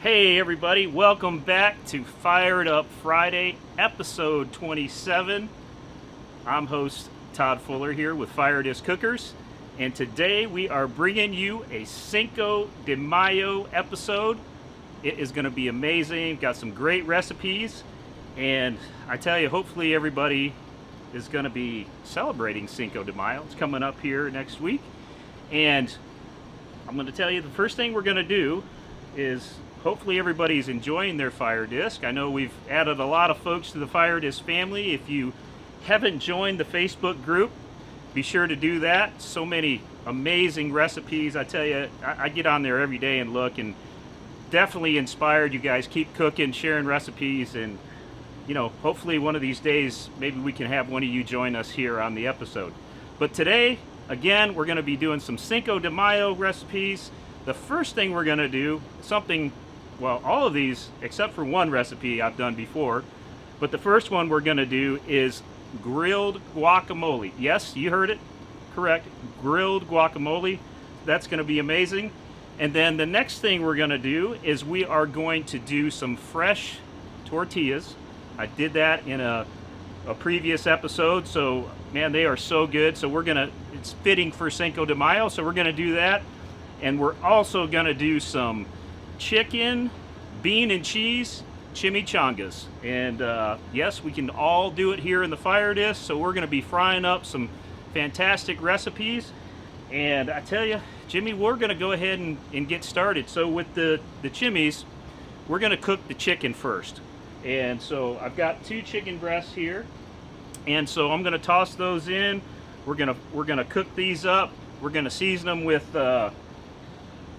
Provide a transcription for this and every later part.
Hey everybody, welcome back to Fired Up Friday, episode 27. I'm host Todd Fuller here with FIREDISC Cookers, and today we are bringing you a Cinco de Mayo episode. It is going to be amazing, got some great recipes, and I tell you, hopefully everybody is going to be celebrating Cinco de Mayo. It's coming up here next week, and I'm going to tell you the first thing we're going to do is hopefully everybody's enjoying their FIREDISC. I know we've added a lot of folks to the FIREDISC family. If you haven't joined the Facebook group, be sure to do that. So many amazing recipes. I tell you, I get on there every day and look, and definitely inspired. You guys keep cooking, sharing recipes, and you know, hopefully one of these days maybe we can have one of you join us here on the episode. But today, again, we're going to be doing some Cinco de Mayo recipes. The first thing we're going to do, something, well, all of these except for one recipe I've done before, but the first one we're going to do is grilled guacamole. Yes, you heard it correct, grilled guacamole. That's going to be amazing. And then the next thing we're going to do is we are going to do some fresh tortillas. I did that in a previous episode, so man, they are so good. So it's fitting for Cinco de Mayo, so we're going to do that. And we're also going to do some chicken, bean and cheese chimichangas. And yes, we can all do it here in the FIREDISC, so we're going to be frying up some fantastic recipes. And I tell you, Jimmy, we're going to go ahead and get started. So with the chimis, we're going to cook the chicken first. And so I've got 2 chicken breasts here, and so I'm going to toss those in. We're going to cook these up. We're going to season them with the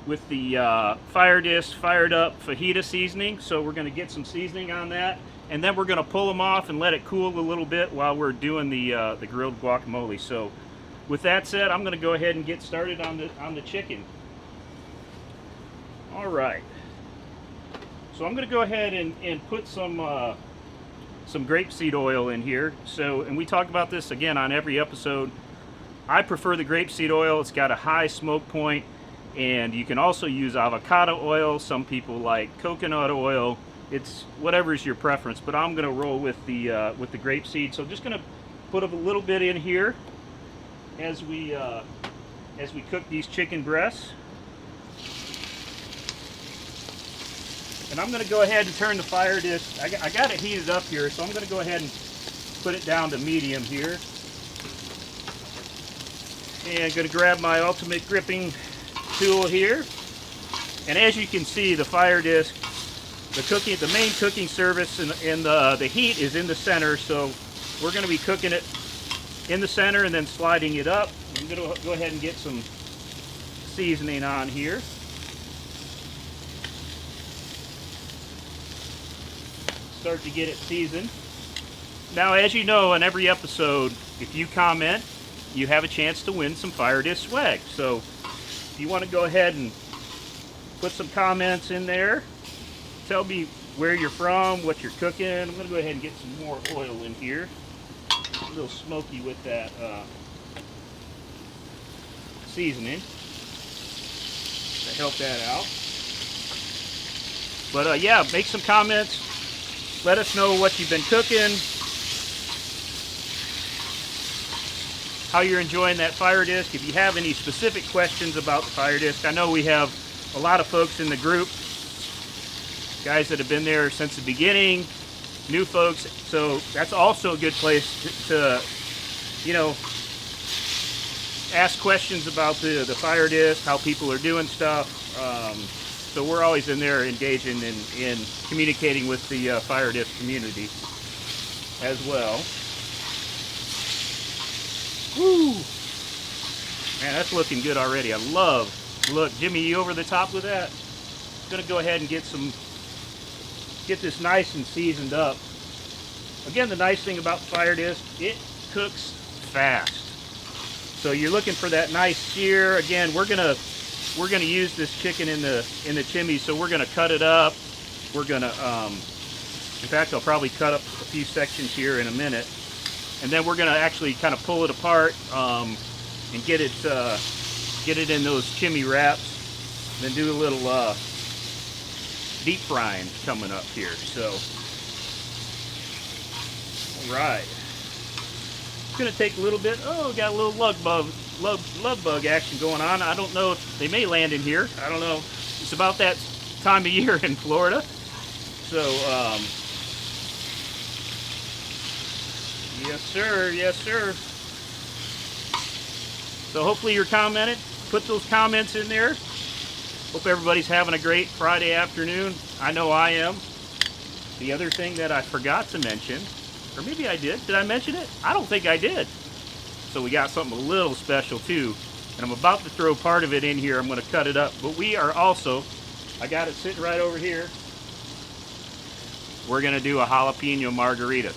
FIREDISC Fired Up fajita seasoning. So we're going to get some seasoning on that, and then we're going to pull them off and let it cool a little bit while we're doing the grilled guacamole. So with that said, I'm going to go ahead and get started on the chicken. All right. So I'm going to go ahead and put some grapeseed oil in here. So, and we talk about this again on every episode. I prefer the grapeseed oil. It's got a high smoke point. And you can also use avocado oil. Some people like coconut oil. It's whatever's your preference, but I'm going to roll with the grapeseed. So I'm just going to put a little bit in here as we cook these chicken breasts. And I'm going to go ahead and turn the FIREDISC. I got it heated up here, so I'm going to go ahead and put it down to medium here. And I'm going to grab my ultimate gripping tool here, and as you can see, the FIREDISC, the main cooking surface and the heat is in the center, so we're going to be cooking it in the center and then sliding it up. I'm going to go ahead and get some seasoning on here. Start to get it seasoned. Now, as you know, in every episode, if you comment, you have a chance to win some FIREDISC swag. So if you want to go ahead and put some comments in there, tell me where you're from, what you're cooking. I'm going to go ahead and get some more oil in here. A little smoky with that seasoning to help that out. But yeah, make some comments. Let us know what you've been cooking, how you're enjoying that FIREDISC. If you have any specific questions about the FIREDISC, I know we have a lot of folks in the group, guys that have been there since the beginning, new folks, so that's also a good place to you know, ask questions about the FIREDISC, how people are doing stuff. So we're always in there engaging in communicating with the FIREDISC community as well. Woo! Man, that's looking good already. Look, Jimmy, you over the top with that? I'm gonna go ahead and get this nice and seasoned up. Again, the nice thing about FIREDISC, it cooks fast. So you're looking for that nice sear. Again, we're gonna use this chicken in the chimis, so we're gonna cut it up. We're gonna, in fact, I'll probably cut up a few sections here in a minute, and then we're gonna actually kind of pull it apart and get it in those chimney wraps. Then do a little deep frying coming up here. So, all right. It's going to take a little bit. Oh, got a little love bug action going on. I don't know if they may land in here. I don't know. It's about that time of year in Florida. So, yes, sir. Yes, sir. So hopefully you're commenting. Put those comments in there. Hope everybody's having a great Friday afternoon. I know I am. The other thing that I forgot to mention, or maybe I did. Did I mention it? I don't think I did. So we got something a little special too. And I'm about to throw part of it in here. I'm going to cut it up. But we are also, I got it sitting right over here. We're going to do a Jalapeño Margarita.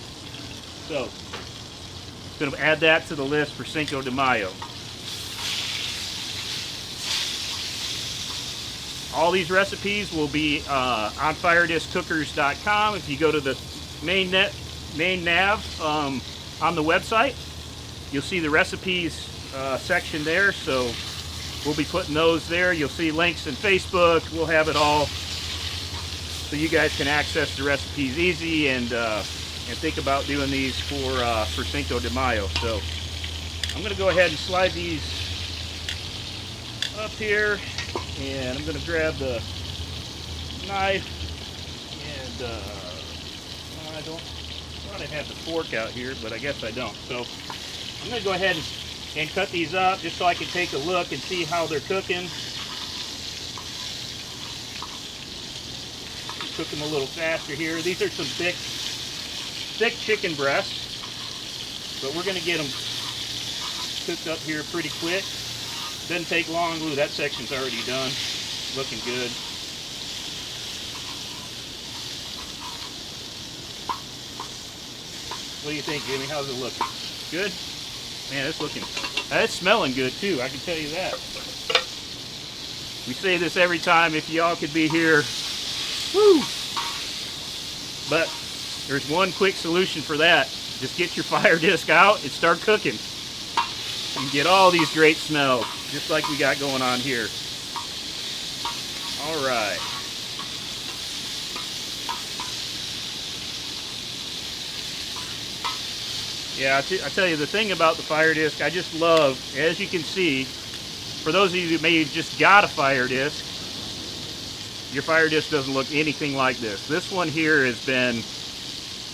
So, going to add that to the list for Cinco de Mayo. All these recipes will be on FIREDISCcookers.com. If you go to the main nav on the website, you'll see the recipes section there. So we'll be putting those there. You'll see links in Facebook. We'll have it all so you guys can access the recipes easy and think about doing these for Cinco de Mayo. So I'm going to go ahead and slide these up here. And I'm going to grab the knife, and I thought I had the fork out here, but I guess I don't. So I'm going to go ahead and cut these up just so I can take a look and see how they're cooking. Cook them a little faster here. These are some thick chicken breasts, but we're going to get them cooked up here pretty quick. Doesn't take long. Ooh, that section's already done. Looking good. What do you think, Jimmy? How's it looking? Good? Man, it's smelling good too, I can tell you that. We say this every time, if y'all could be here. Woo! But there's one quick solution for that. Just get your fire disc out and start cooking. You can get all these great smells, just like we got going on here. All right. Yeah, I tell you, the thing about the fire disc, I just love, as you can see, for those of you who may have just got a fire disc, your fire disc doesn't look anything like this. This one here has been,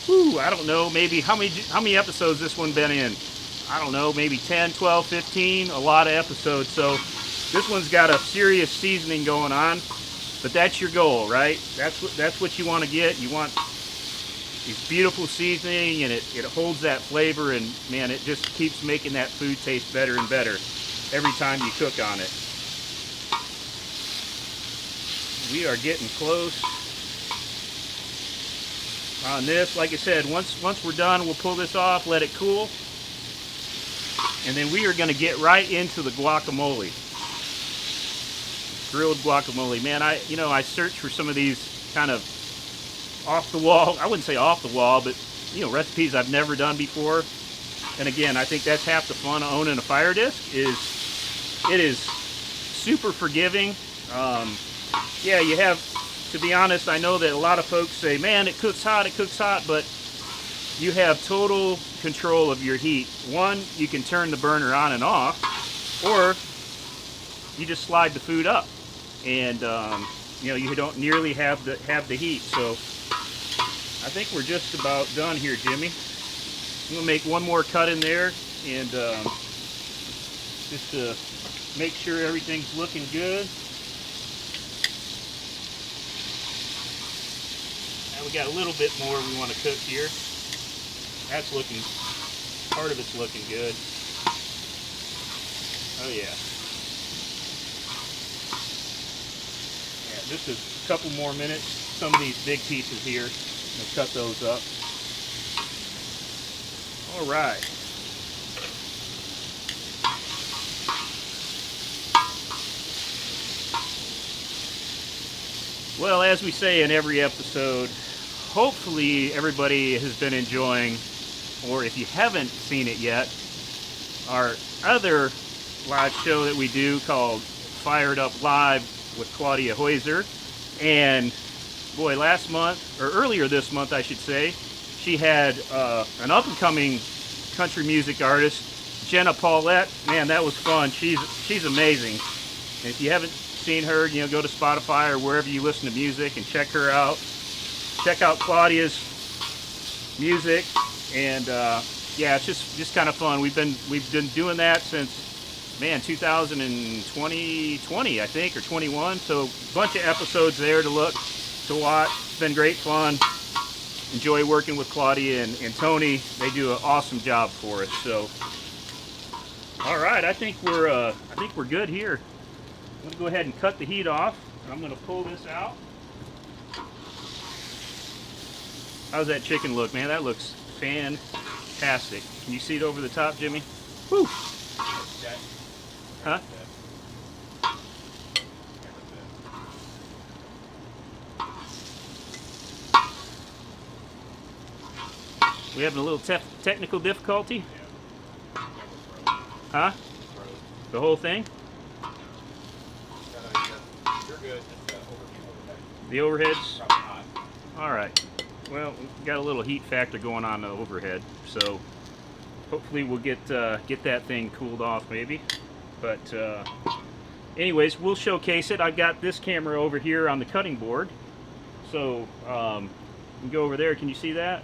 whew, I don't know, maybe how many episodes this one been in? I don't know, maybe 10, 12, 15, a lot of episodes. So this one's got a serious seasoning going on, but that's your goal, right? That's what you want to get. You want these beautiful seasoning, and it holds that flavor, and man, it just keeps making that food taste better and better every time you cook on it. We are getting close on this. Like I said, once we're done, we'll pull this off, let it cool. And then we are going to get right into the guacamole. Grilled guacamole. Man, I searched for some of these kind of off the wall, I wouldn't say off the wall, but recipes I've never done before. And again, I think that's half the fun of owning a fire disc, it is super forgiving. Yeah, you have, to be honest, I know that a lot of folks say, man, it cooks hot, but you have total control of your heat. One, you can turn the burner on and off, or you just slide the food up, and you don't nearly have the heat. So I think we're just about done here, Jimmy. I'm gonna make one more cut in there, and just to make sure everything's looking good. Now we got a little bit more we want to cook here. That's looking, part of it's looking good. Oh yeah. Yeah, just a couple more minutes. Some of these big pieces here, we'll cut those up. All right. Well, as we say in every episode, hopefully everybody has been enjoying, or if you haven't seen it yet, our other live show that we do called Fired Up Live with Claudia Heuser. And boy, last month, or earlier this month, I should say, she had an up-and-coming country music artist, Jenna Paulette. Man, that was fun. She's amazing. And if you haven't seen her, you know, go to Spotify or wherever you listen to music and check her out. Check out Claudia's music, and yeah, it's just kind of fun. We've been doing that since, man, 2020, I think, or 21. So a bunch of episodes there to watch. It's been great fun. Enjoy working with Claudia and Tony. They do an awesome job for us. So, all right, I think we're good here. I'm gonna go ahead and cut the heat off. I'm gonna pull this out. How's that chicken look, man? That looks fantastic. Can you see it over the top, Jimmy? Woo! Huh? We having a little technical difficulty? Huh? The whole thing? You're good. The overheads? All right. Well, we've got a little heat factor going on the overhead, so hopefully we'll get that thing cooled off maybe. But anyways, we'll showcase it. I've got this camera over here on the cutting board, so you can go over there. Can you see that?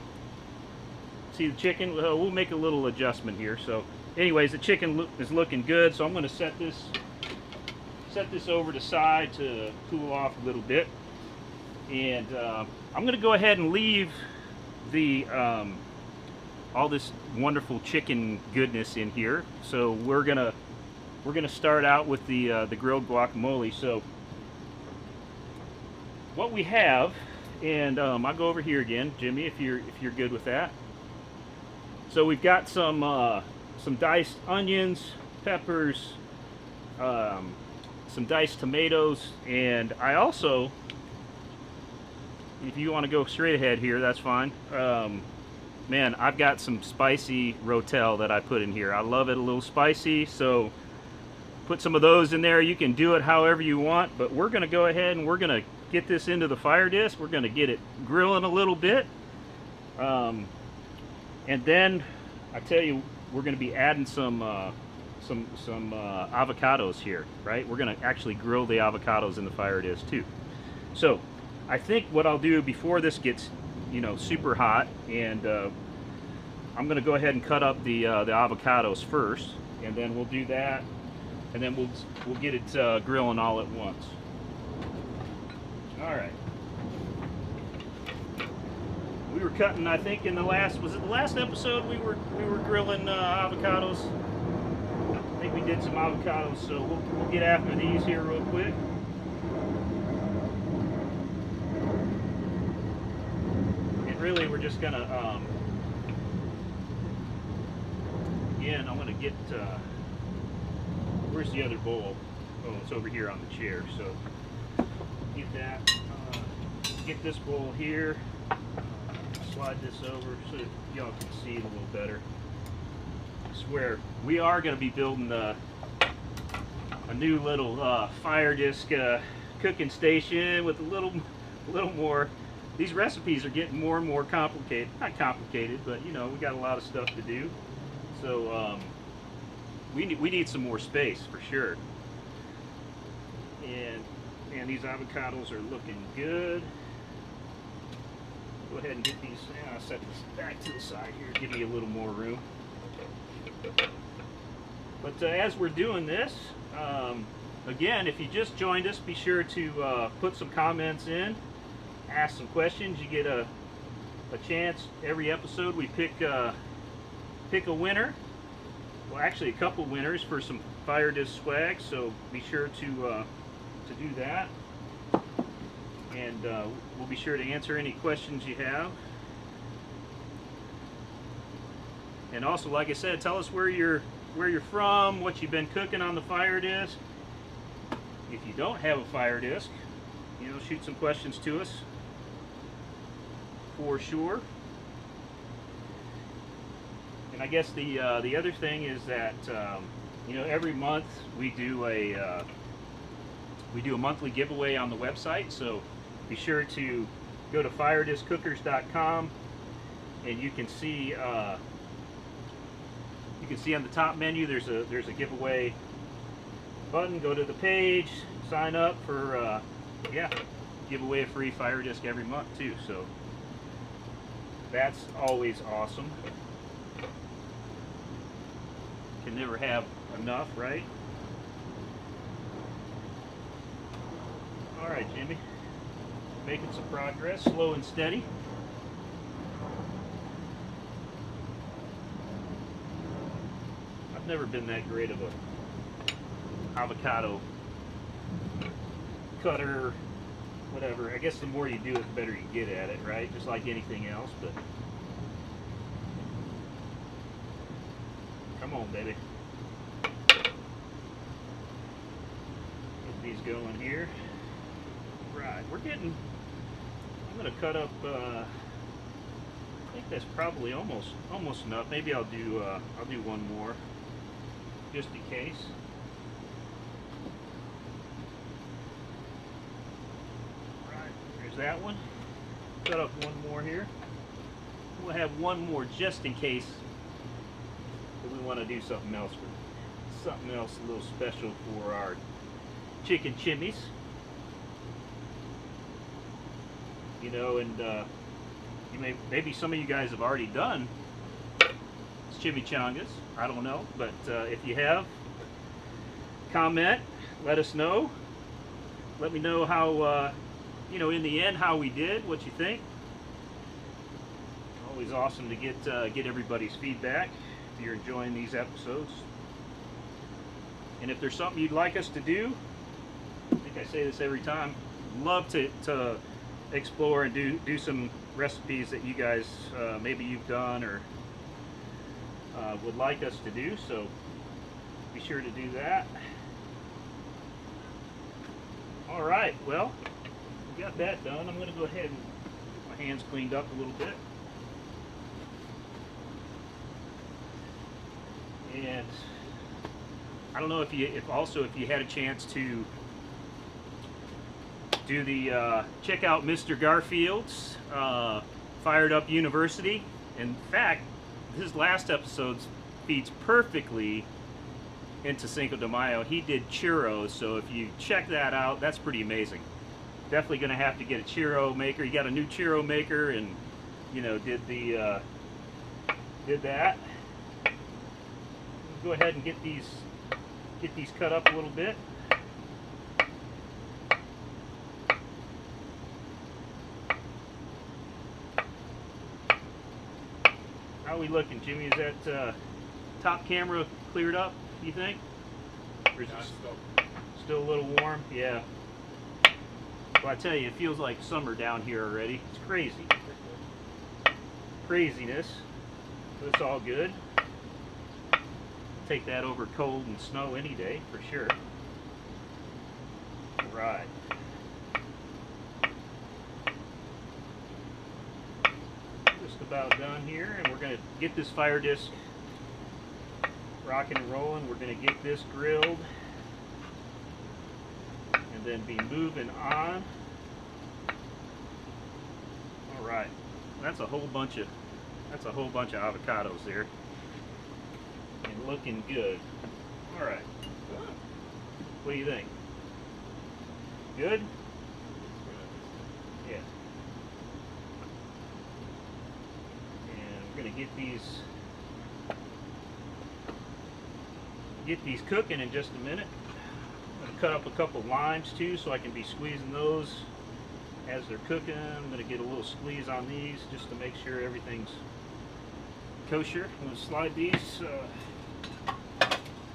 See the chicken? We'll make a little adjustment here. So anyways, the chicken is looking good, so I'm going to set this over to side to cool off a little bit. And I'm going to go ahead and leave the all this wonderful chicken goodness in here. So we're gonna start out with the grilled guacamole. So what we have, and I'll go over here again, Jimmy, if you're good with that. So we've got some diced onions, peppers, some diced tomatoes, and I also, if you want to go straight ahead here, that's fine. Man, I've got some spicy rotel that I put in here. I love it a little spicy, so put some of those in there. You can do it however you want, but we're going to go ahead and we're going to get this into the fire disc. We're going to get it grilling a little bit. And then, I tell you, we're going to be adding some avocados here, right? We're going to actually grill the avocados in the fire disc too. So I think what I'll do before this gets, you know, super hot, and I'm going to go ahead and cut up the avocados first, and then we'll do that, and then we'll get it grilling all at once. All right. We were cutting, I think, in the last episode we were grilling avocados. I think we did some avocados, so we'll get after these here real quick. And really, we're just gonna again, I'm gonna get where's the other bowl? Oh, it's over here on the chair. So get that. Get this bowl here. Slide this over so y'all can see it a little better. I swear, we are going to be building a new little fire disc cooking station with a little more. These recipes are getting more and more complicated. Not complicated, but you know, we got a lot of stuff to do. So we need some more space for sure. And these avocados are looking good. Go ahead and get these. I'll set this back to the side here. Give me a little more room. But as we're doing this, again, if you just joined us, be sure to put some comments in, ask some questions. You get a chance every episode. We pick a winner. Well, actually, a couple winners for some fire disc swag. So be sure to do that. And we'll be sure to answer any questions you have. And also, like I said, tell us where you're from, what you've been cooking on the fire disc. If you don't have a fire disc, you know, shoot some questions to us for sure. And I guess the other thing is that you know, every month we do a monthly giveaway on the website, so be sure to go to FIREDISCcookers.com, and you can see on the top menu there's a giveaway button. Go to the page, sign up for yeah, give away a free Fire Disc every month too. So that's always awesome. Can never have enough, right? All right, Jimmy, making some progress, slow and steady. I've never been that great of a avocado cutter, whatever. I guess the more you do it, the better you get at it, right? Just like anything else, but come on, baby. Get these going here. Right, we're getting, I'm gonna cut up, I think that's probably almost enough. Maybe I'll do one more, just in case. Right, there's that one. Cut up one more here. We'll have one more just in case that we want to do something else with something else a little special for our chicken chimis. You know, and maybe some of you guys have already done chimichangas. I don't know, but if you have, comment, let us know. Let me know how, you know, in the end, how we did, what you think. Always awesome to get everybody's feedback if you're enjoying these episodes. And if there's something you'd like us to do, I think I say this every time, love to explore and do some recipes that you guys maybe you've done or would like us to do, so be sure to do that. All right, well, we got that done. I'm going to go ahead and get my hands cleaned up a little bit. And I don't know if you had a chance to do the check out Mr. Garfield's Fired Up University. In fact, his last episode feeds perfectly into Cinco de Mayo. He did churros, so if you check that out, that's pretty amazing. Definitely going to have to get a churro maker. He got a new churro maker, and you know, did that. Go ahead and get these cut up a little bit. How are we looking, Jimmy? Is that top camera cleared up, you think? Or is it still a little warm? Yeah. Well, I tell you, it feels like summer down here already. It's crazy. Craziness. But it's all good. Take that over cold and snow any day, for sure. Right. Just about done here, and we're going to get this fire disc rocking and rolling. We're going to get this grilled and then be moving on. All right, that's a whole bunch of avocados there, and looking good. All right, what do you think? Good? Yeah. And we're gonna get these cooking in just a minute. I'm gonna cut up a couple limes too, so I can be squeezing those as they're cooking. I'm gonna get a little squeeze on these just to make sure everything's kosher. I'm gonna slide these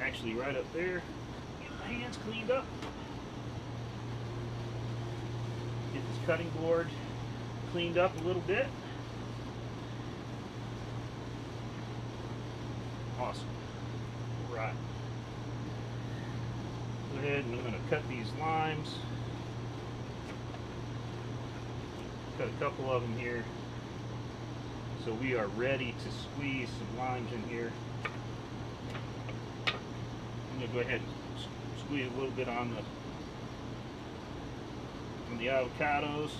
actually right up there. Get my hands cleaned up. Get this cutting board cleaned up a little bit. Awesome. Right. Go ahead and I'm going to cut these limes. Cut a couple of them here. So we are ready to squeeze some limes in here. I'm going to go ahead and squeeze a little bit on the avocados.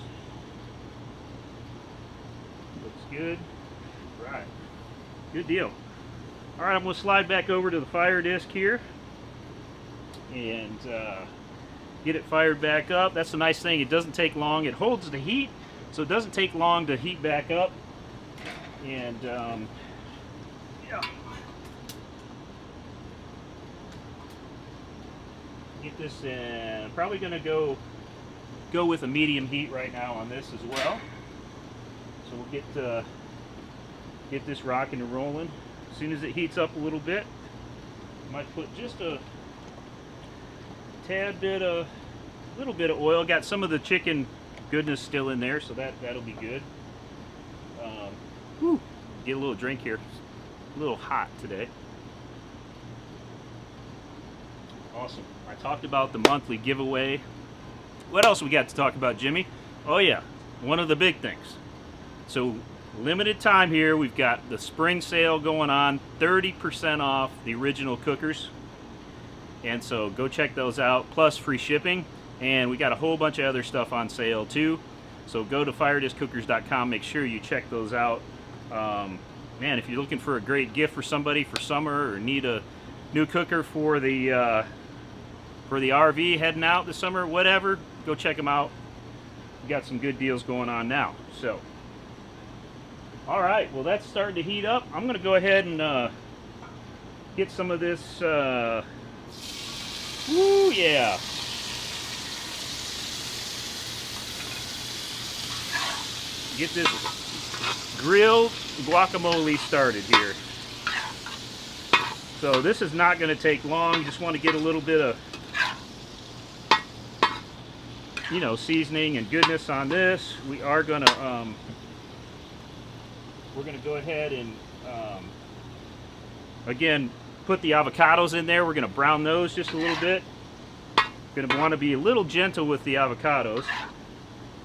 Looks good. Right. Good deal. All right, I'm going to slide back over to the fire disc here and get it fired back up. That's the nice thing. It doesn't take long. It holds the heat, so it doesn't take long to heat back up. And yeah. Get this in. Probably going to go with a medium heat right now on this as well. So we'll get this rocking and rolling. As soon as it heats up a little bit, might put just a little bit of oil. Got some of the chicken goodness still in there, so that'll be good. Get a little drink here. It's a little hot today. Awesome. I talked about the monthly giveaway. What else we got to talk about, Jimmy? Oh yeah, one of the big things. So limited time here, we've got the spring sale going on, 30% off the original cookers. And so go check those out, plus free shipping. And we got a whole bunch of other stuff on sale too. So go to FIREDISCcookers.com, make sure you check those out. Man, if you're looking for a great gift for somebody for summer, or need a new cooker for the RV heading out this summer, whatever, go check them out. We got some good deals going on now. So, all right, well, that's starting to heat up. I'm going to go ahead and get some of this. Woo, yeah. Get this grilled guacamole started here. So this is not going to take long. You just want to get a little bit of, you know, seasoning and goodness on this. We are going to we're going to go ahead and again put the avocados in there. We're going to brown those just a little bit. Going to want to be a little gentle with the avocados,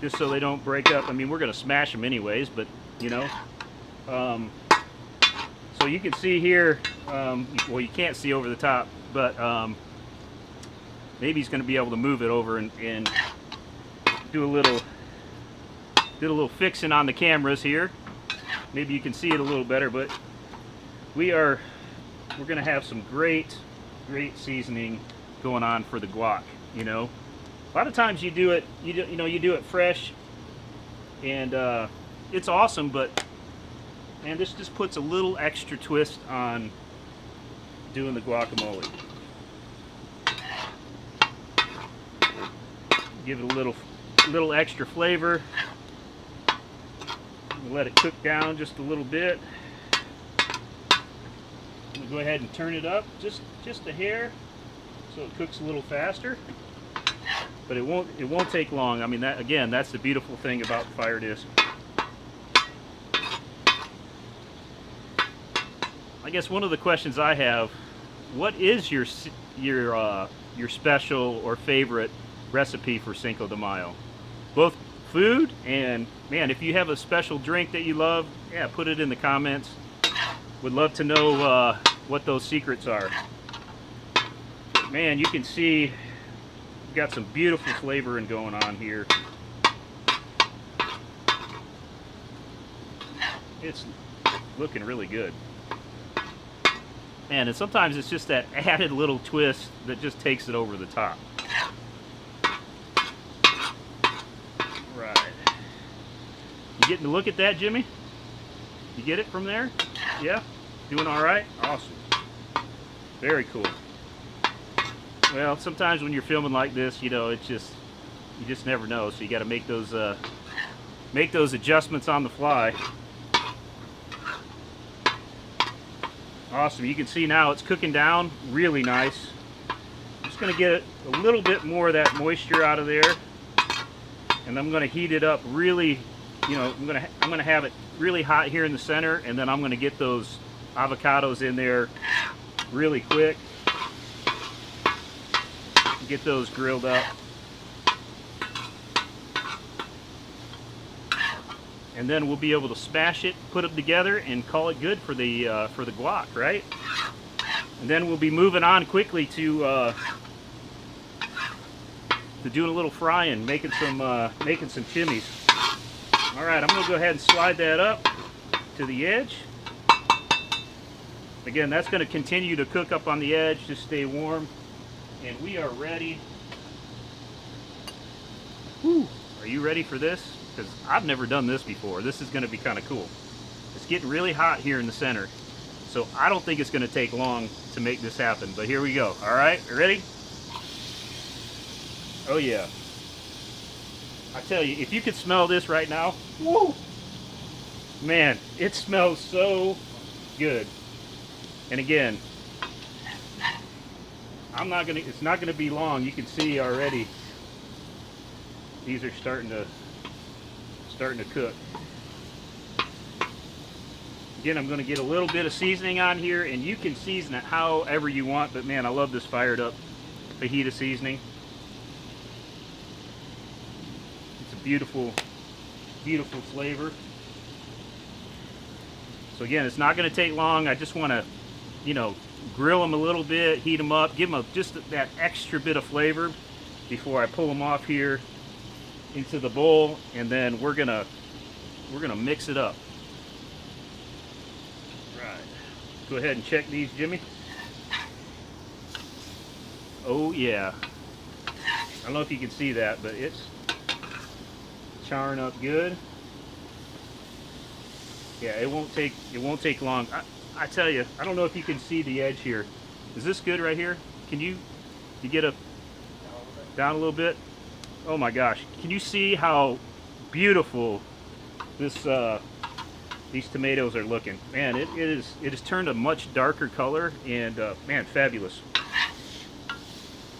just so they don't break up. I mean, we're going to smash them anyways, but you know. So you can see here, well, you can't see over the top, but maybe he's going to be able to move it over and do a little fixing on the cameras here. Maybe you can see it a little better, but we're going to have some great seasoning going on for the guac. You know, a lot of times you do it fresh, and it's awesome, but man, this just puts a little extra twist on doing the guacamole. Give it a little extra flavor. Let it cook down just a little bit. I'm gonna go ahead and turn it up just a hair, so it cooks a little faster. But it won't take long. I mean, that's the beautiful thing about FIREDISC. I guess one of the questions I have, what is your special or favorite recipe for Cinco de Mayo? Both food and, man, if you have a special drink that you love, yeah, put it in the comments. Would love to know what those secrets are. But man, you can see we've got some beautiful flavoring going on here. It's looking really good. Man, and sometimes it's just that added little twist that just takes it over the top. Right. You getting to look at that, Jimmy? You get it from there? Yeah? Doing all right? Awesome. Very cool. Well, sometimes when you're filming like this, you know, you just never know. So you got to make those adjustments on the fly. Awesome. You can see now it's cooking down really nice. I'm just going to get a little bit more of that moisture out of there, and I'm going to heat it up really. You know, I'm going to have it really hot here in the center, and then I'm going to get those avocados in there really quick. Get those grilled up. And then we'll be able to smash it, put them together, and call it good for the guac, right? And then we'll be moving on quickly to doing a little frying, making some chimis. All right, I'm gonna go ahead and slide that up to the edge. Again, that's gonna continue to cook up on the edge, just stay warm. And we are ready. Whew. Are you ready for this? Because I've never done this before. This is gonna be kind of cool. It's getting really hot here in the center, so I don't think it's gonna take long to make this happen, but here we go. All right, ready? Oh yeah. I tell you, if you could smell this right now, whoa, man, it smells so good. And again, it's not gonna be long. You can see already these are starting to cook. Again, I'm gonna get a little bit of seasoning on here, and you can season it however you want, but man, I love this fired up fajita seasoning. Beautiful, beautiful flavor. So again, it's not going to take long. I just want to, you know, grill them a little bit, heat them up, give them just that extra bit of flavor before I pull them off here into the bowl, and then we're gonna mix it up. Right. Go ahead and check these, Jimmy. Oh yeah. I don't know if you can see that, but it's charring up good. Yeah, it won't take long. I tell you, I don't know if you can see the edge here. Is this good right here? Can you get down a little bit? Oh my gosh, can you see how beautiful this these tomatoes are looking? Man, it has turned a much darker color, and man, fabulous.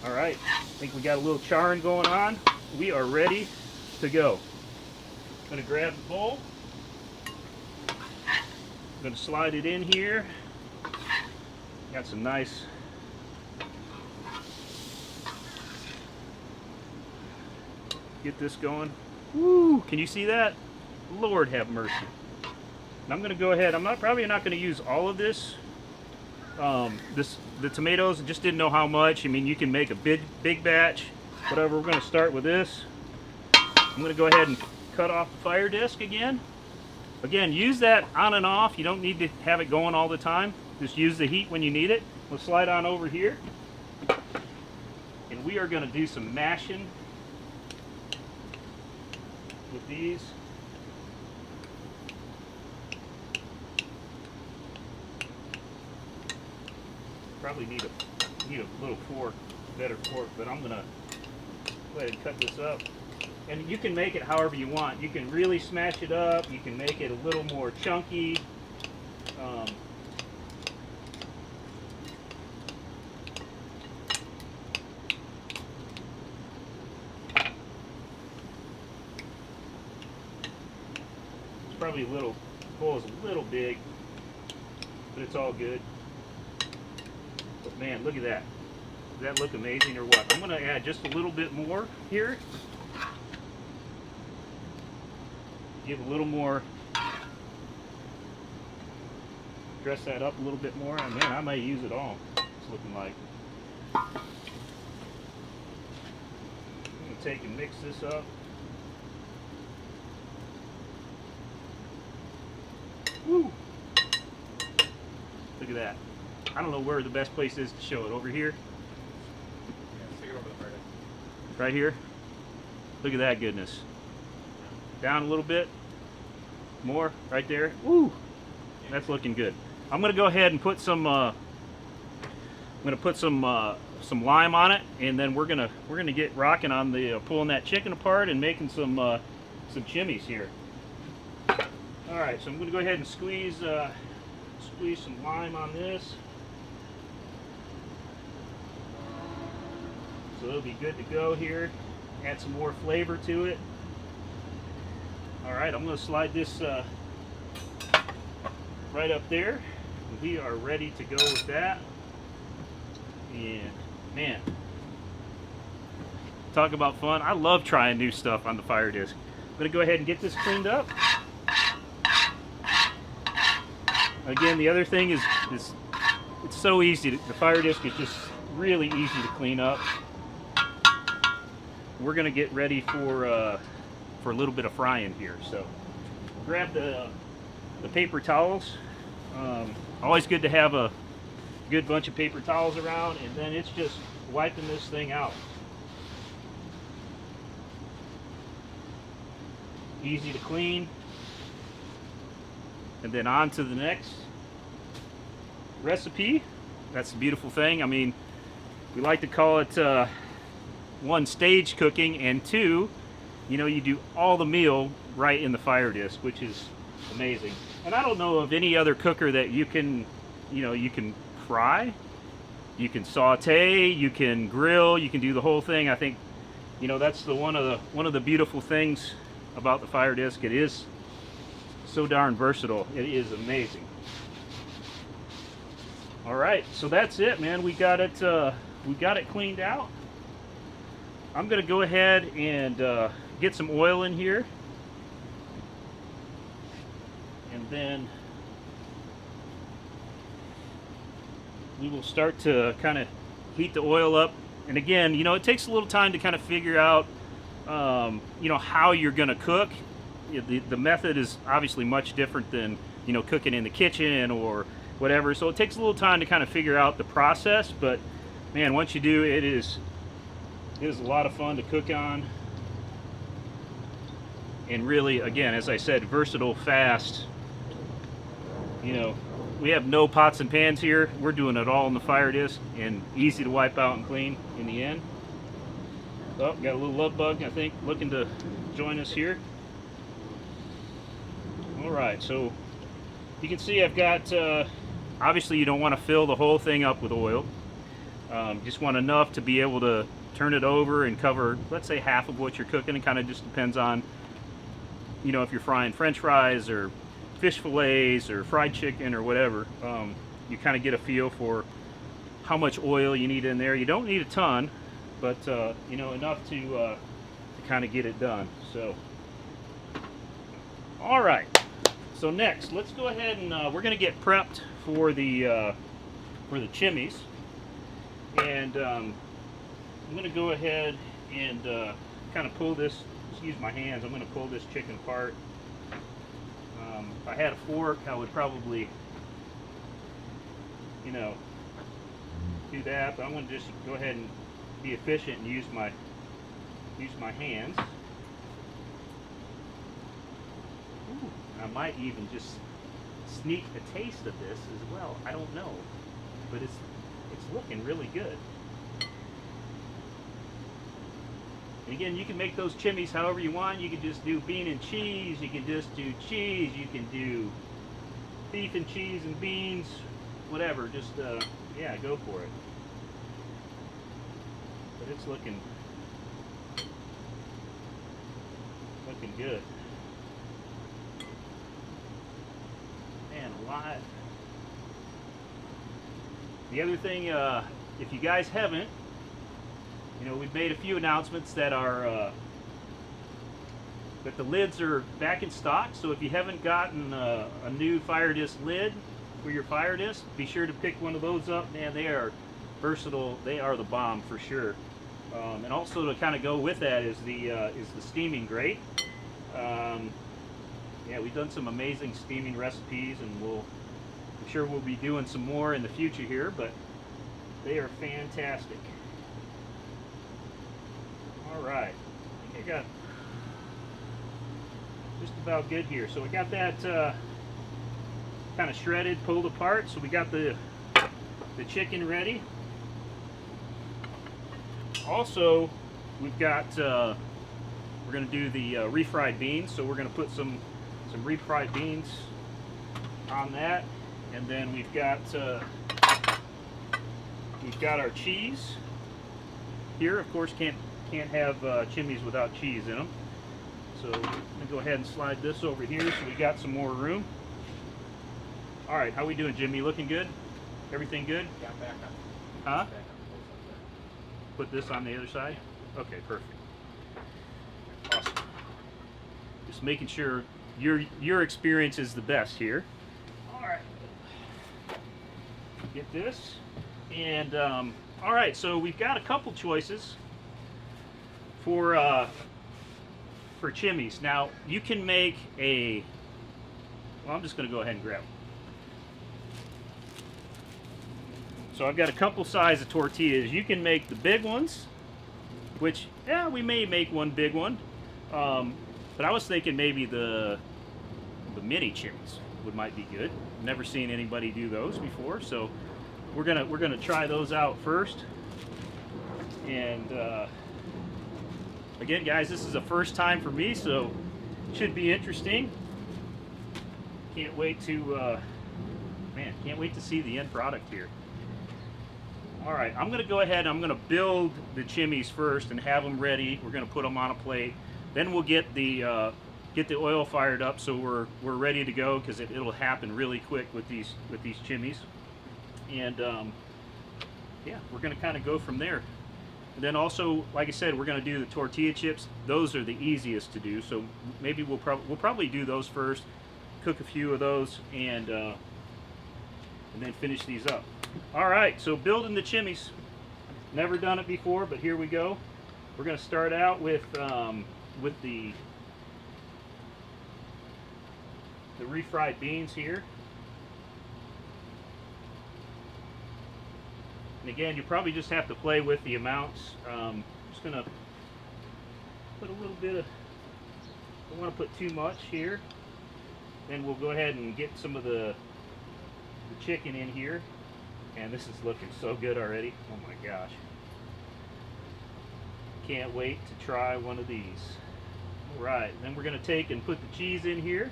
All right, I think we got a little charring going on. We are ready to go. I'm going to grab the bowl. I'm going to slide it in here. Got some nice get this going. Woo! Can you see that? Lord have mercy. And I'm going to go ahead. I'm probably not going to use all of this. The tomatoes. I just didn't know how much. I mean, you can make a big batch. Whatever. We're going to start with this. I'm going to go ahead and cut off the fire disc again. Again, use that on and off. You don't need to have it going all the time. Just use the heat when you need it. We'll slide on over here. And we are going to do some mashing with these. Probably need a little fork, better fork, but I'm going to go ahead and cut this up. And you can make it however you want. You can really smash it up. You can make it a little more chunky. It's probably the bowl is a little big, but it's all good. But man, look at that. Does that look amazing or what? I'm going to add just a little bit more here. Give a little more, dress that up a little bit more, and man, I may use it all. It's looking like. I'm going to take and mix this up. Woo! Look at that. I don't know where the best place is to show it. Over here? Yeah, stick it over the fire disc. Right here? Look at that goodness. Down a little bit. More right there. Woo! That's looking good. I'm gonna go ahead and put some some lime on it, and then we're gonna get rocking on the pulling that chicken apart and making some chimis here. All right, so I'm gonna go ahead and squeeze some lime on this, so it'll be good to go here. Add some more flavor to it. All right, I'm going to slide this right up there. We are ready to go with that. And man, talk about fun. I love trying new stuff on the fire disc. I'm going to go ahead and get this cleaned up. Again, the other thing is it's so easy. The fire disc is just really easy to clean up. We're going to get ready for for a little bit of frying here. So grab the paper towels. Always good to have a good bunch of paper towels around, and then it's just wiping this thing out. Easy to clean. And then on to the next recipe. That's the beautiful thing. I mean, we like to call it one, stage cooking, and two, you know, you do all the meal right in the fire disc, which is amazing. And I don't know of any other cooker that you can, you know, you can fry, you can saute, you can grill, you can do the whole thing. I think, you know, that's the one of the beautiful things about the fire disc. It is so darn versatile. It is amazing. All right, so that's it, man. We got it cleaned out. I'm gonna go ahead and get some oil in here, and then we will start to kind of heat the oil up. And again, you know, it takes a little time to kind of figure out you know, how you're gonna cook. The method is obviously much different than, you know, cooking in the kitchen or whatever, so it takes a little time to kind of figure out the process. But man, once you do, it is a lot of fun to cook on, and really, again, as I said, versatile, fast. You know, we have no pots and pans here. We're doing it all in the fire disc, and easy to wipe out and clean in the end. Oh, got a little love bug, I think, looking to join us here. All right, so you can see I've got, obviously you don't want to fill the whole thing up with oil. Just want enough to be able to turn it over and cover, let's say, half of what you're cooking. It kind of just depends on, you know, if you're frying French fries or fish fillets or fried chicken or whatever. You kind of get a feel for how much oil you need in there. You don't need a ton, but you know, enough to kind of get it done. So, all right. So next, let's go ahead and we're going to get prepped for the chimis, and I'm going to go ahead and kind of pull this. Just use my hands. I'm going to pull this chicken apart. If I had a fork, I would probably, you know, do that. But I'm going to just go ahead and be efficient and use my hands. Ooh, I might even just sneak a taste of this as well. I don't know, but it's looking really good. And again, you can make those chimis however you want. You can just do bean and cheese. You can just do cheese. You can do beef and cheese and beans, whatever. Just yeah, go for it. But it's looking good. Man, alive. The other thing, if you guys haven't, you know, we've made a few announcements that are that the lids are back in stock. So if you haven't gotten a new fire disc lid for your fire disc, be sure to pick one of those up. Man, they are versatile. They are the bomb for sure. And also to kind of go with that is the steaming grate. Yeah, we've done some amazing steaming recipes, and I'm sure we'll be doing some more in the future here, but they are fantastic. All right, I think I got just about good here. So we got that kind of shredded, pulled apart. So we got the chicken ready. Also, we've got we're going to do the refried beans. So we're going to put some refried beans on that, and then we've got our cheese here. Of course, can't have chimis without cheese in them. So I'm going to go ahead and slide this over here so we got some more room. All right, how we doing, Jimmy? Looking good? Everything good? Yeah, back up. Huh? Back up. Put this on the other side? Okay, perfect. Awesome. Just making sure your experience is the best here. All right. Get this. And all right, so we've got a couple choices for for chimis. Now you can make a, well, I'm just going to go ahead and grab. So I've got a couple size of tortillas. You can make the big ones, which, yeah, we may make one big one. But I was thinking maybe the mini chimis might be good. Never seen anybody do those before, so we're gonna try those out first. And again, guys, this is the first time for me, so it should be interesting. Can't wait to can't wait to see the end product here. All right, I'm gonna go ahead and I'm gonna build the chimis first and have them ready. We're gonna put them on a plate. Then we'll get the oil fired up so we're ready to go, because it'll happen really quick with these chimis. And yeah, we're gonna kind of go from there. And then also, like I said, we're gonna do the tortilla chips. Those are the easiest to do, so maybe we'll probably do those first, cook a few of those, and then finish these up. All right, so building the chimis. Never done it before, but here we go. We're gonna start out with the refried beans here. And again, you probably just have to play with the amounts. Just gonna put a little bit of, don't want to put too much here. Then we'll go ahead and get some of the chicken in here. And this is looking so good already. Oh my gosh. Can't wait to try one of these. All right, then we're gonna take and put the cheese in here.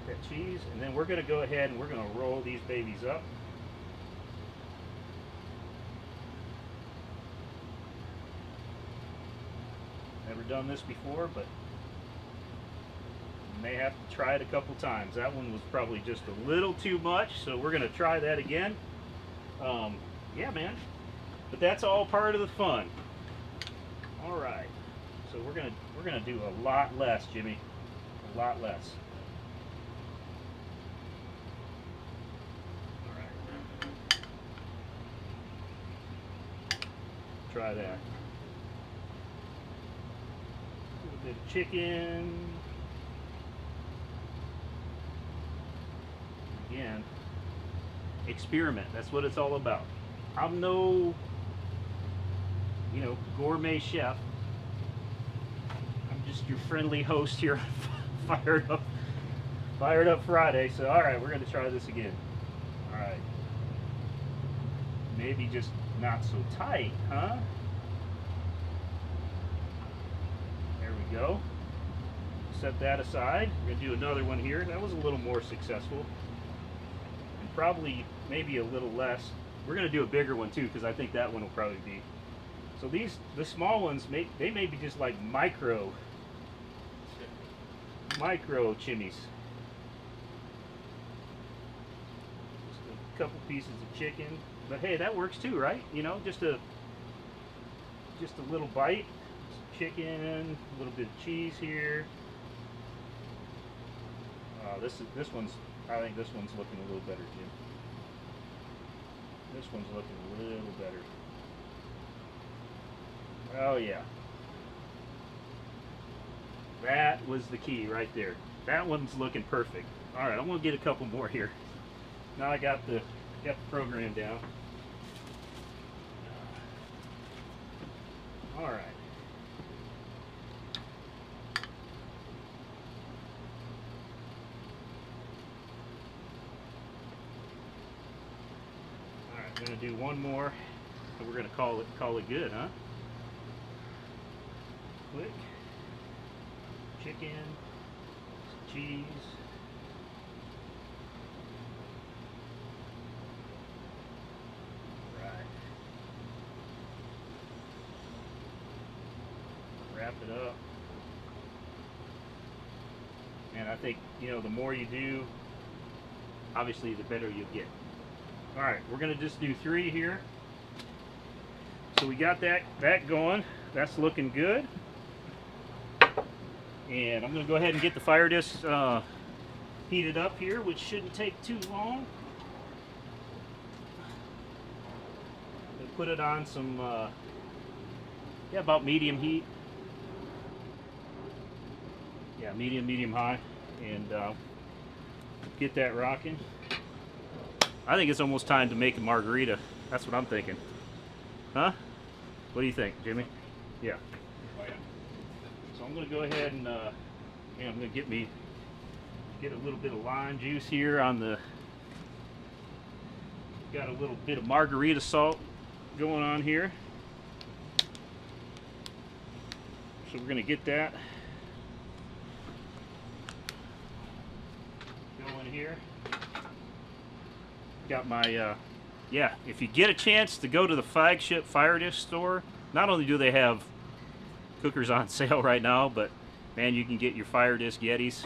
That cheese, and then we're gonna go ahead and we're gonna roll these babies up. Never done this before, but you may have to try it a couple times. That one was probably just a little too much, so we're gonna try that again. Yeah, man, but that's all part of the fun. All right, so we're gonna do a lot less, Jimmy, a lot less. All right, try that. A little bit of chicken. Again, experiment. That's what it's all about. I'm no, gourmet chef. I'm just your friendly host here on Fired Up Friday. So, all right, we're going to try this again. All right. Maybe just not so tight, huh? There we go. Set that aside. We're going to do another one here. That was a little more successful. And probably maybe a little less. We're going to do a bigger one too, because I think that one will probably be. So the small ones, they may be just like micro chimis. Just a couple pieces of chicken, but hey, that works too, right? Just a little bite, some chicken, a little bit of cheese here. This one's. I think this one's looking a little better, Jim. This one's looking a little better. Oh yeah. That was the key right there. That one's looking perfect. All right, I'm gonna get a couple more here. Now I got the program down. All right. I'm gonna do one more, and we're gonna call it good, huh? Quick. Chicken, some cheese. Right. Wrap it up. And I think, the more you do, obviously the better you get. All right, we're gonna just do 3 here. So we got that going. That's looking good. And I'm gonna go ahead and get the fire disc heated up here, which shouldn't take too long. And put it on some, about medium heat. Yeah, medium high, and get that rocking. I think it's almost time to make a margarita. That's what I'm thinking. Huh? What do you think, Jimmy? Yeah. Oh, yeah. So I'm gonna go ahead and I'm gonna get a little bit of lime juice here on the. Got a little bit of margarita salt going on here. So we're gonna get that going here. Got my yeah, if you get a chance to go to the flagship FIREDISC store, not only do they have cookers on sale right now, but man, you can get your FIREDISC Yetis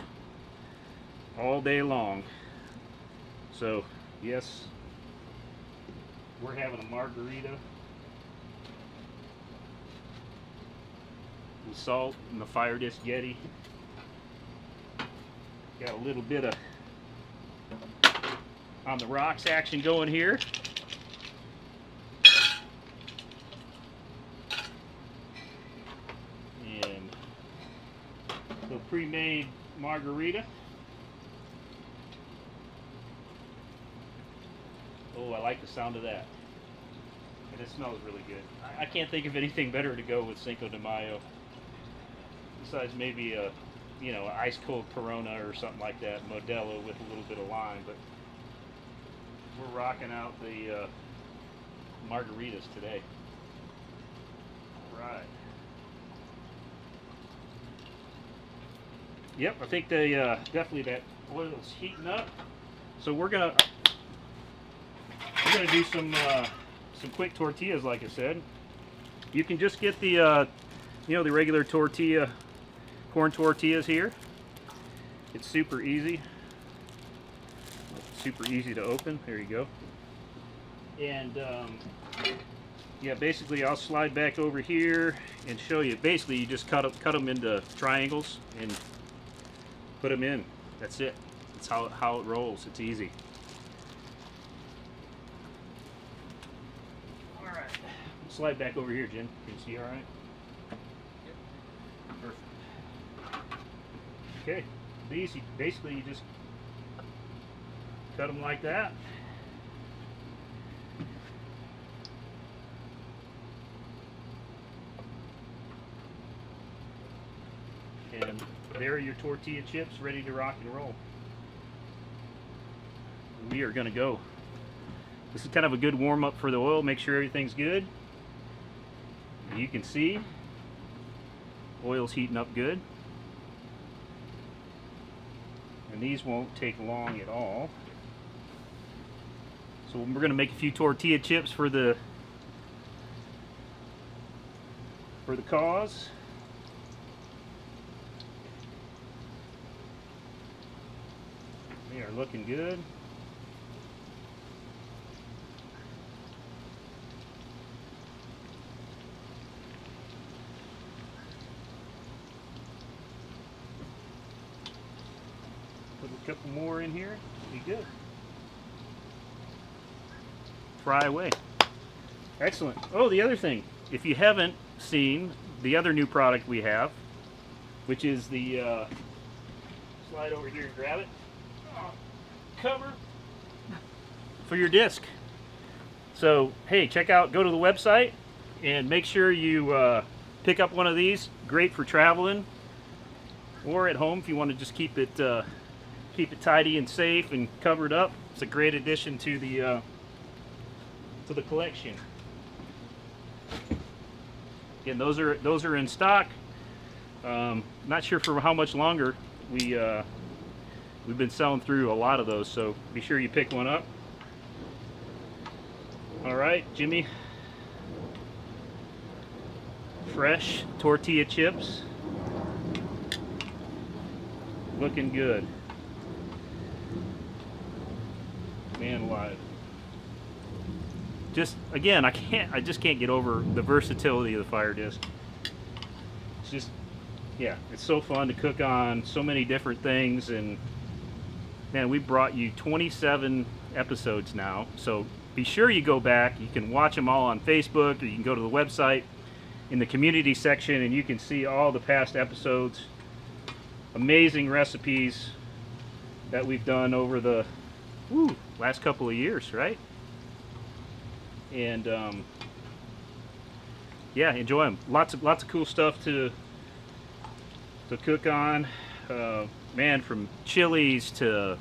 all day long. So yes, we're having a margarita with salt in the FIREDISC Yeti. Got a little bit of on the rocks action going here. And the pre-made margarita. Oh, I like the sound of that. And it smells really good. I can't think of anything better to go with Cinco de Mayo. Besides maybe a, you know, ice cold Corona or something like that, Modelo with a little bit of lime. But we're rocking out the margaritas today. All right. Yep, I think they definitely that oil is heating up. So we're gonna do some quick tortillas, like I said. You can just get the you know, the regular tortilla, corn tortillas here. It's super easy. Super easy to open. There you go. And yeah, basically I'll slide back over here and show you. Basically, you just cut them into triangles and put them in. That's it. That's how it rolls. It's easy. All right. Slide back over here, Jim. Can you see all right? Yep. Perfect. Okay. These basically you just cut them like that. And there are your tortilla chips ready to rock and roll. We are going to go. This is kind of a good warm up for the oil. Make sure everything's good. You can see oil's heating up good. And these won't take long at all. So we're going to make a few tortilla chips for the cause. They are looking good. Put a couple more in here. Be good. Fry away. Excellent. Oh, the other thing, if you haven't seen the other new product we have, which is the slide over here and grab it, cover for your disc. So hey, check out, go to the website and make sure you pick up one of these. Great for traveling or at home if you want to just keep it tidy and safe and covered up. It's a great addition to the collection. Again, those are in stock. Not sure for how much longer. We've been selling through a lot of those, so be sure you pick one up. All right, Jimmy. Fresh tortilla chips. Looking good. Man alive. Just again, I just can't get over the versatility of the FIREDISC. It's just, yeah, it's so fun to cook on so many different things. And man, we brought you 27 episodes now, so be sure you go back. You can watch them all on Facebook, or you can go to the website in the community section and you can see all the past episodes. amazing recipes that we've done over the last couple of years, right? And yeah, enjoy them. Lots of cool stuff to cook on. Man, from chilies to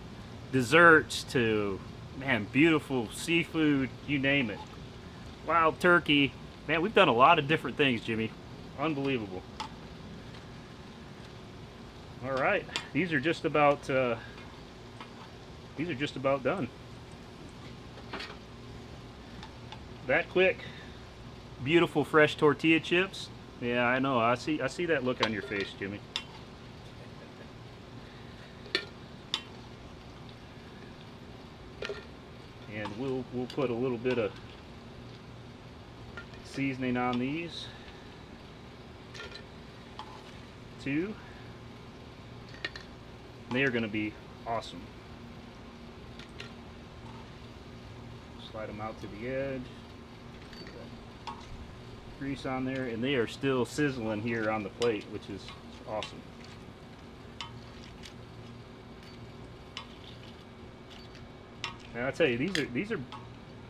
desserts to, man, beautiful seafood, you name it. Wild turkey. Man, we've done a lot of different things, Jimmy. Unbelievable. All right, these are just about done. That quick. Beautiful fresh tortilla chips. Yeah, I know. I see that look on your face, Jimmy. And we'll put a little bit of seasoning on these too. They are going to be awesome. Slide them out to the edge. Grease on there, and they are still sizzling here on the plate, which is awesome. And I tell you, these are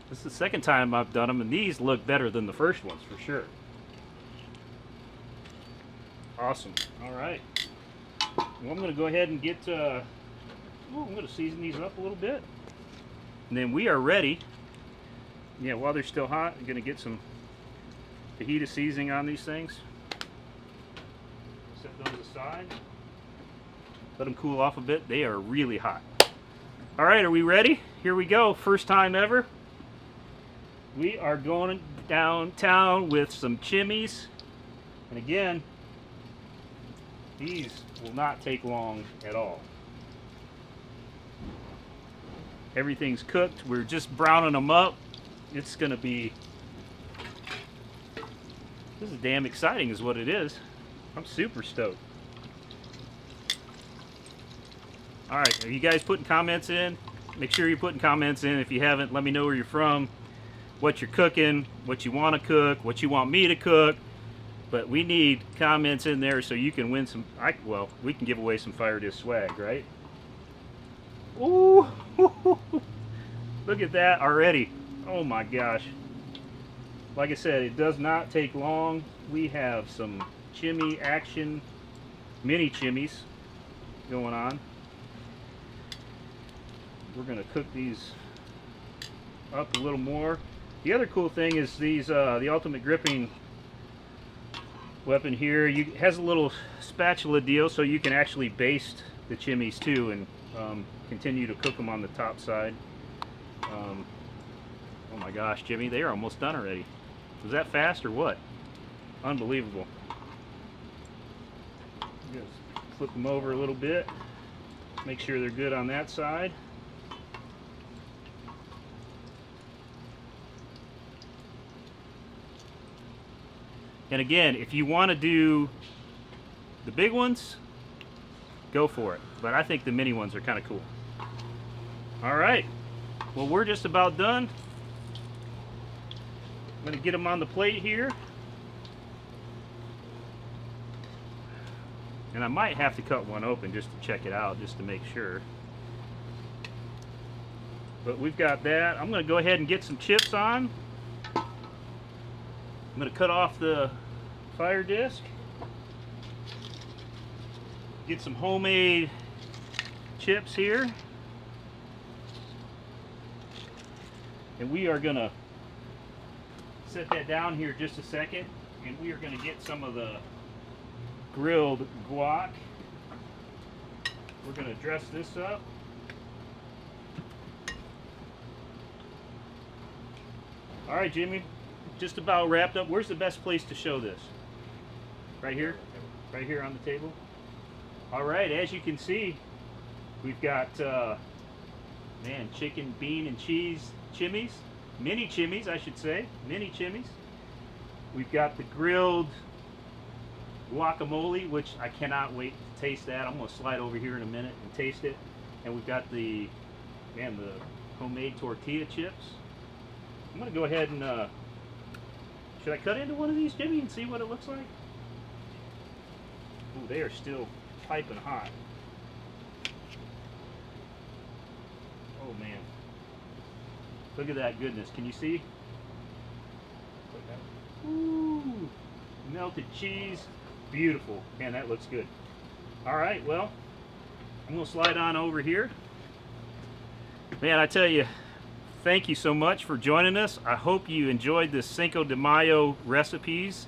this is the second time I've done them, and these look better than the first ones for sure. Awesome. All right. Well, I'm going to go ahead and get. I'm going to season these up a little bit, and then we are ready. Yeah, while they're still hot, I'm going to get some fajita seasoning on these things. Set those aside. Let them cool off a bit. They are really hot. All right, are we ready? Here we go. First time ever. We are going downtown with some chimis. And again, these will not take long at all. Everything's cooked. We're just browning them up. It's going to be... This is damn exciting is what it is. I'm super stoked. Alright, are you guys putting comments in? Make sure you're putting comments in. If you haven't, let me know where you're from, what you're cooking, what you want to cook, what you want me to cook. But we need comments in there so you can win some, well, we can give away some FIREDISC swag, right? Ooh! Look at that already. Oh my gosh. Like I said, it does not take long. We have some chimmy action, mini chimmies going on. We're going to cook these up a little more. The other cool thing is these, the ultimate gripping weapon here. It has a little spatula deal so you can actually baste the chimmies too and continue to cook them on the top side. Oh my gosh, Jimmy, they are almost done already. Was that fast or what? Unbelievable. Just flip them over a little bit. Make sure they're good on that side. And again, if you want to do the big ones, go for it. But I think the mini ones are kind of cool. All right. Well, we're just about done. I'm going to get them on the plate here. And I might have to cut one open just to check it out, just to make sure. But we've got that. I'm going to go ahead and get some chips on. I'm going to cut off the FIREDISC. Get some homemade chips here. And we are going to set that down here just a second. And we are going to get some of the grilled guac. We're going to dress this up. All right, Jimmy. Just about wrapped up. Where's the best place to show this? Right here? Right here on the table? All right, as you can see, we've got, man, chicken, bean, and cheese chimmies. Mini chimmies, I should say. Mini chimmies. We've got the grilled guacamole, which I cannot wait to taste that. I'm going to slide over here in a minute and taste it. And we've got the, man, the homemade tortilla chips. I'm going to go ahead and, should I cut into one of these, Jimmy, and see what it looks like? Ooh, they are still piping hot. Oh man. Look at that goodness. Can you see? Ooh, melted cheese. Beautiful. Man, that looks good. All right, well, I'm going to slide on over here. Man, I tell you, thank you so much for joining us. I hope you enjoyed this Cinco de Mayo recipes.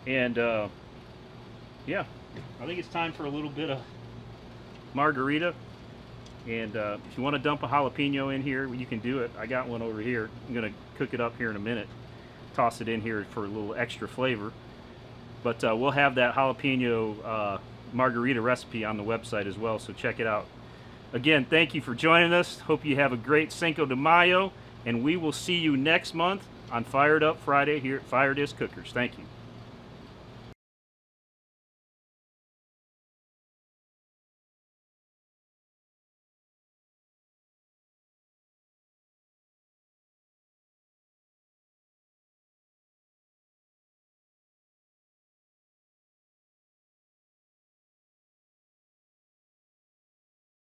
And yeah, I think it's time for a little bit of margarita. And if you want to dump a jalapeno in here, you can do it. I got one over here. I'm going to cook it up here in a minute. Toss it in here for a little extra flavor. But we'll have that jalapeno margarita recipe on the website as well, so check it out. Again, thank you for joining us. Hope you have a great Cinco de Mayo, and we will see you next month on Fired Up Friday here at FIREDISC Cookers. Thank you.